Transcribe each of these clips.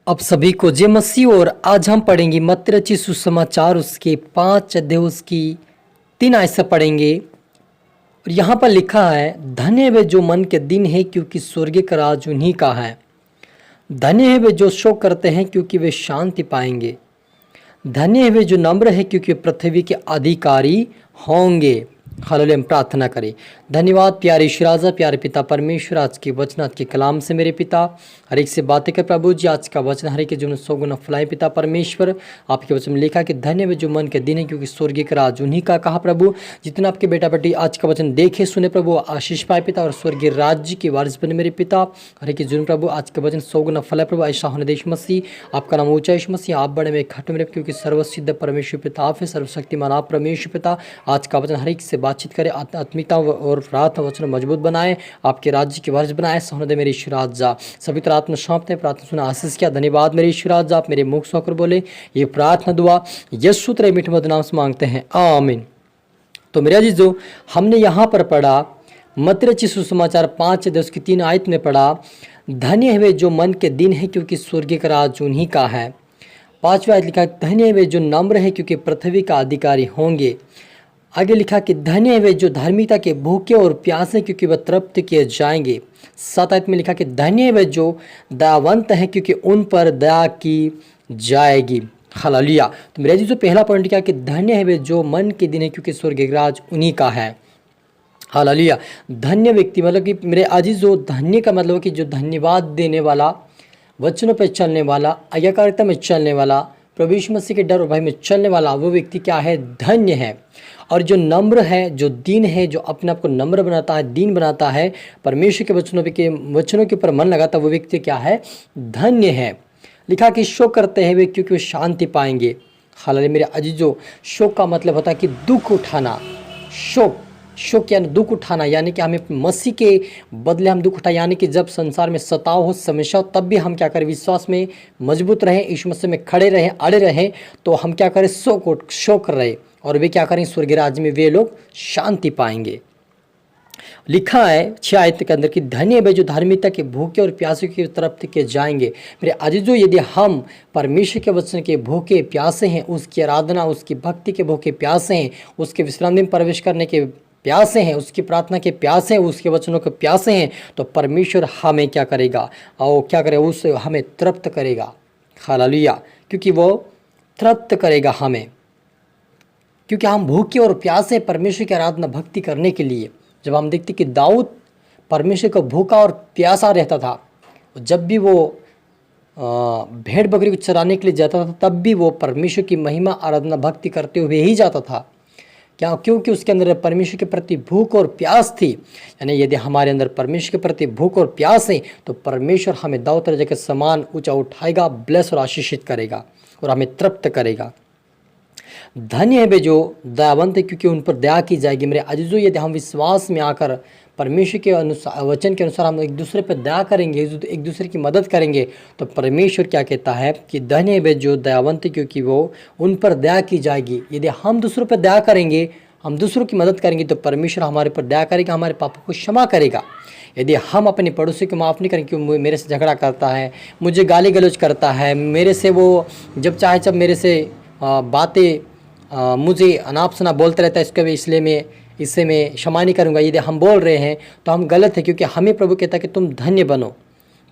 अब सभी को जय मसीह। और आज हम पढ़ेंगे मत्ती रचित सुसमाचार उसके 5 अध्याय उसकी 3 आयत से पढ़ेंगे। और यहाँ पर लिखा है, धन्य है वे जो मन के दिन है क्योंकि स्वर्ग का राज उन्हीं का है। धन्य है वे जो शोक करते हैं क्योंकि वे शांति पाएंगे। धन्य है वे जो नम्र है क्योंकि पृथ्वी के अधिकारी होंगे। हालेलुया। हम प्रार्थना करें। धन्यवाद प्यारे ईश्वर राजा, प्यारे पिता परमेश्वर, आज के वचन आज के कलाम से मेरे पिता हर एक से बातें कर प्रभु जी। आज का वचन हर एक के जीवन 100 गुना फैलाए पिता परमेश्वर। आपके वचन में लिखा कि धन्य वे जो मन के दिन है क्योंकि स्वर्गीय का राज उन्हीं का। कहा प्रभु, जितना आपके बेटा बेटी आज का वचन देखे सुने प्रभु, आशीष पाए पिता और स्वर्गीय राज्य के वारिस बने मेरे पिता। हर एक के जीवन प्रभु आज का वचन 100 गुना फैलाए प्रभु। ऐसा होने देश मसीह, आपका नाम ऊंचा यीशु मसीह, आप बड़े में खट मेरे, क्योंकि सर्वसिद्ध परमेश्वर पिता आप है, सर्वशक्तिमान आप परमेश्वर पिता। आज का वचन हर एक से बातचीत करे, आत्मिकता और रात वचन मजबूत बनाए, आपके राज्य के वारिस बनाए। सोने दे मेरे ईश्वर राजा, सभी तरह आत्मा सौंपते प्रार्थना सुना आशीष किया। धन्यवाद मेरे ईश्वर राजा, आप मेरे मुख से होकर बोले। ये प्रार्थना दुआ यीशु तेरे मीठे मधुर नाम से मांगते हैं, आमीन। तो मेरे अजीजों, हमने यहाँ पर पढ़ा मत्ती रचित सुसमाचार 5 अध्याय उसकी 3 आयत में पढ़ा, धन्य है वे जो मन के दिन है क्योंकि स्वर्ग का राज उन्हीं का है। 5वां आयत लिखा, धन्य है वे जो नम्र है क्योंकि पृथ्वी का अधिकारी होंगे। आगे लिखा कि धन्य है वे जो धार्मिकता के भूखे और प्यासे क्योंकि वह तृप्त किए जाएंगे। 7 आयत में लिखा कि धन्य है वे जो दयावंत हैं क्योंकि उन पर दया की जाएगी। हालेलुया। तो मेरे जो पहला पॉइंट क्या कि धन्य है वे जो मन के दिन है क्योंकि स्वर्ग राज उन्हीं का है। हालेलुया। धन्य व्यक्ति मतलब कि मेरे अजीज, जो धन्य का मतलब है कि जो धन्यवाद देने वाला, वचनों पर चलने वाला, आज्ञाकारिता में चलने वाला, प्रभु यीशु मसीह के डर और भय में चलने वाला, वो व्यक्ति क्या है? धन्य है। और जो नम्र है, जो दीन है, जो अपने आप को नम्र बनाता है, दीन बनाता है, परमेश्वर के वचनों के ऊपर मन लगाता है, वो व्यक्ति क्या है? धन्य है। लिखा कि शोक करते हैं वे क्योंकि वे शांति पाएंगे। हालांकि मेरे अजीजों, शोक का मतलब होता है कि दुख उठाना। शोक यानी दुख उठाना, यानी कि हमें मसीह के बदले हम दुख उठाए, यानी कि जब संसार में सताव हो, समस्या हो, तब भी हम क्या करें? विश्वास में मजबूत रहें, यीशु मसीह में खड़े रहें, अड़े रहें। तो हम क्या करें? शोक रहे। और वे क्या करें? स्वर्गीय राज्य में वे लोग शांति पाएंगे। लिखा है 6 आयत के अंदर कि धन्य वे जो धार्मिकता के भूखे और प्यासे की तरफ के जाएंगे। मेरे अजीजों, यदि हम परमेश्वर के वचन के भूखे प्यासे हैं, उसकी आराधना, उसकी भक्ति के भूखे प्यासे हैं, उसके विश्राम में प्रवेश करने के प्यासे हैं, उसकी प्रार्थना के प्यासे हैं, उसके वचनों के प्यासे हैं, तो परमेश्वर हमें क्या करेगा? और क्या करेगा? उससे हमें तृप्त करेगा। हालेलुया। क्योंकि वो तृप्त करेगा हमें, क्योंकि हम भूखे और प्यासे परमेश्वर की आराधना भक्ति करने के लिए। जब हम देखते कि दाऊद परमेश्वर को भूखा और प्यासा रहता था, जब भी वो भेड़ बकरी को चराने के लिए जाता था, तब भी वो परमेश्वर की महिमा आराधना भक्ति करते हुए ही जाता था। क्या? क्योंकि उसके अंदर परमेश्वर के प्रति भूख और प्यास थी। यानी यदि हमारे अंदर परमेश्वर के प्रति भूख और प्यास है, तो परमेश्वर हमें दाऊद राजा के समान ऊंचा उठाएगा, ब्लेस और आशीषित करेगा और हमें तृप्त करेगा। धन्य है वे जो दयावंत है क्योंकि उन पर दया की जाएगी। मेरे अजीजों, यदि हम विश्वास में आकर परमेश्वर के अनुसार, वचन के अनुसार हम एक दूसरे पर दया करेंगे, एक दूसरे की मदद करेंगे, तो परमेश्वर क्या कहता है कि धन्य है वे जो दयावंत है क्योंकि वो उन पर दया की जाएगी। यदि हम दूसरों पर दया करेंगे, हम दूसरों की मदद करेंगे, तो परमेश्वर हमारे पर दया करेगा, हमारे पापों को क्षमा करेगा। यदि हम अपने पड़ोसी को माफ़ नहीं करेंगे, क्यों मेरे से झगड़ा करता है, मुझे गाली गलौज करता है, मेरे से वो जब चाहे जब मेरे से बातें मुझे अनाप शनाप बोलते रहता है, इससे मैं क्षमा नहीं करूँगा, यदि हम बोल रहे हैं तो हम गलत है। क्योंकि हमें प्रभु कहता है कि तुम धन्य बनो।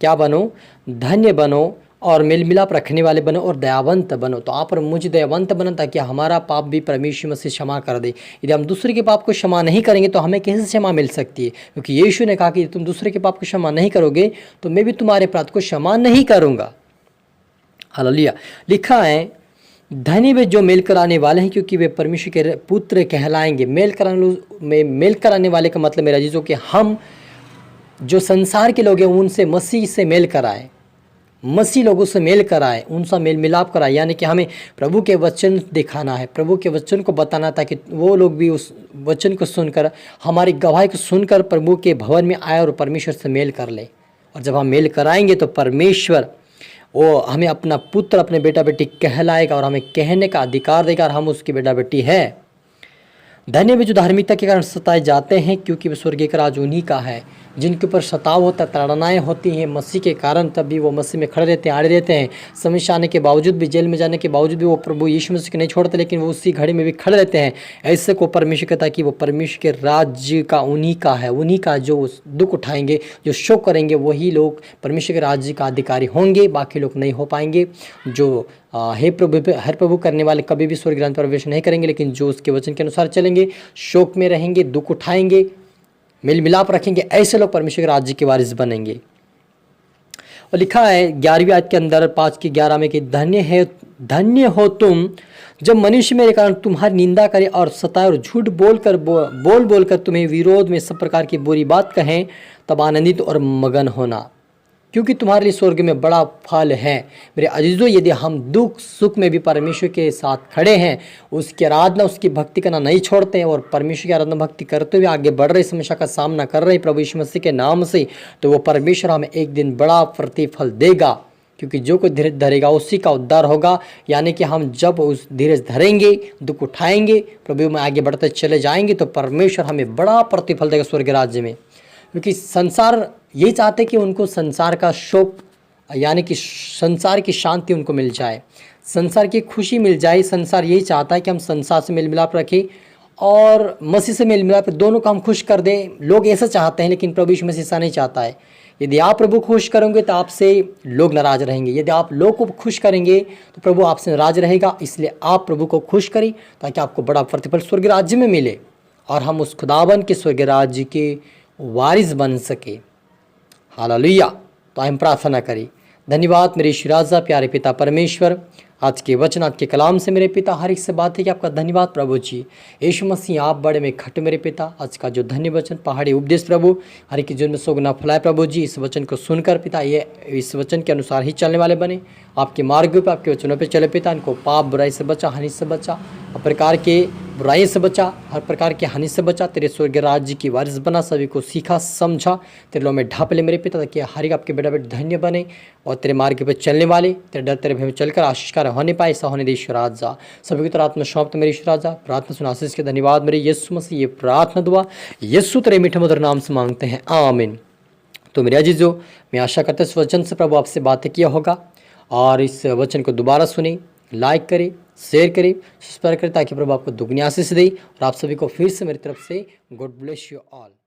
क्या बनो? धन्य बनो और मेल मिलाप रखने वाले बनो और दयावंत बनो। तो आप और मुझे दयावंत बनो ताकि हमारा पाप भी परमेश्वर मसीह क्षमा कर दे। यदि हम दूसरे के पाप को क्षमा नहीं करेंगे तो हमें कैसे क्षमा मिल सकती है? क्योंकि यीशु ने कहा कि तुम दूसरे के पाप को क्षमा नहीं करोगे तो मैं भी तुम्हारे अपराध को क्षमा नहीं करूँगा। हालेलुया। लिखा है, धन्य वे जो मेल कराने वाले हैं क्योंकि वे परमेश्वर के पुत्र कहलाएंगे। मेल कराने वाले का मतलब मेरा चीज़ों कि हम जो संसार के लोग हैं उनसे मसीह से मेल कराएं, मसीह लोगों से मेल कराएं, उनसे मेल मिलाप कराएं। यानी कि हमें प्रभु के वचन दिखाना है, प्रभु के वचन को बताना, ताकि वो लोग भी उस वचन को सुनकर, हमारी गवाही को सुनकर प्रभु के भवन में आए और परमेश्वर से मेल कर ले। और जब हम मेल कराएंगे तो परमेश्वर वो हमें अपना पुत्र, अपने बेटा बेटी कहलाएगा और हमें कहने का अधिकार देगा और हम उसकी बेटा बेटी है। धन्य वे जो धार्मिकता के कारण सताए जाते हैं क्योंकि वे स्वर्गीय का राज उन्हीं का है। जिनके ऊपर सताव होता है, ताड़नाएँ होती हैं मसीह के कारण, तब भी वो मसीह में खड़े रहते हैं, अड़े रहते हैं। समस्या आने के बावजूद भी, जेल में जाने के बावजूद भी वो प्रभु यीशु मसीह को नहीं छोड़ते, लेकिन वो उसी घड़ी में भी खड़े रहते हैं। ऐसे को परमेश्वर कहता है कि वो परमेश्वर के राज्य का उन्हीं का है, उन्हीं का जो दुख उठाएंगे, जो शोक करेंगे, वही लोग परमेश्वर के राज्य का अधिकारी होंगे, बाकी लोग नहीं हो पाएंगे। जो हे प्रभु हर प्रभु करने वाले कभी भी स्वर्ग राज्य में प्रवेश नहीं करेंगे, लेकिन जो उसके वचन के अनुसार चलेंगे, शोक में रहेंगे, दुख उठाएंगे, मेल मिलाप रखेंगे, ऐसे लोग परमेश्वर के राज्य के वारिस बनेंगे। और लिखा है 11वीं आयत के अंदर 5 की 11 में कि धन्य हो तुम जब मनुष्य मेरे कारण तुम्हारी निंदा करे और सताए और झूठ बोल कर तुम्हें विरोध में सब प्रकार की बुरी बात कहें, तब आनंदित और मगन होना, क्योंकि तुम्हारे लिए स्वर्ग में बड़ा फल है। मेरे अजीजों, यदि हम दुख सुख में भी परमेश्वर के साथ खड़े हैं, उसकी आराधना, उसकी भक्ति करना नहीं छोड़ते हैं और परमेश्वर की आराधना भक्ति करते हुए आगे बढ़ रहे, समस्या का सामना कर रहे प्रभु यीशु मसीह के नाम से, तो वो परमेश्वर हमें एक दिन बड़ा प्रतिफल देगा। क्योंकि जो कोई धीरज धरेगा उसी का उद्धार होगा। यानी कि हम जब उस धीरज धरेंगे, दुख उठाएंगे, प्रभु में आगे बढ़ते चले जाएंगे, तो परमेश्वर हमें बड़ा प्रतिफल देगा स्वर्ग राज्य में। क्योंकि संसार यही चाहते कि उनको संसार का शोक, यानी कि संसार की शांति उनको मिल जाए, संसार की खुशी मिल जाए। संसार यही चाहता है कि हम संसार से मेल मिलाप रखें और मसीह से मेल मिलाप, दोनों को हम खुश कर दें। लोग ऐसा चाहते हैं, लेकिन प्रभु यीशु मसीह ऐसा नहीं चाहता है। यदि आप प्रभु को खुश करोगे तो आपसे लोग नाराज रहेंगे, यदि आप लोग को खुश करेंगे तो प्रभु आपसे नाराज रहेगा। इसलिए आप प्रभु को खुश करें ताकि आपको बड़ा प्रतिफल स्वर्ग राज्य में मिले और हम उस खुदावन के स्वर्ग राज्य के वारिस बन सके। हालेलुया। तो हम प्रार्थना करें। धन्यवाद मेरे यीशु राजा, प्यारे पिता परमेश्वर, आज के वचन, आज के कलाम से मेरे पिता हर एक से बात है कि आपका धन्यवाद प्रभु जी। यीशु मसीह आप बड़े में खट मेरे पिता, आज का जो धन्य वचन, पहाड़ी उपदेश प्रभु, हर एक के जीवन में सोगना फैलाए प्रभु जी। इस वचन को सुनकर पिता ये इस वचन के अनुसार ही चलने वाले बने, आपके मार्ग पर, आपके वचनों पर चले पिता। इनको पाप बुराई से बचा, हानि से बचा, हर प्रकार के बुराई से बचा, हर प्रकार की हानि से बचा, तेरे स्वर्ग राज्य की वारिस बना, सभी को सीखा समझा, तेरे लो में ढाप ले मेरे पिता, ताकि हर एक आपके बेटा बेटे धन्य बने और तेरे मार्ग पर चलने वाले, तेरे डर तेरे भय में चलकर आशीषकार होने पाए। ऐसा होने दे ईश्वर राजा। सभी की तरह आत्मा सौंपते मेरे ईश्वर राजा। प्रार्थना सुना आशीष के धन्यवाद मेरे यीशु मसीह। ये प्रार्थना दुआ यीशु तेरे मीठे मधुर नाम से मांगते हैं, आमीन। तो मेरे अजीजों, मैं आशा करता हूं इस वचन से प्रभु आपसे बातें किया होगा और इस वचन को दोबारा सुने, लाइक करें, शेयर करें, सब्सक्राइब करें, ताकि प्रभु आपको दुगनी आशीष दे। और आप सभी को फिर से मेरी तरफ से गॉड ब्लेस यू ऑल।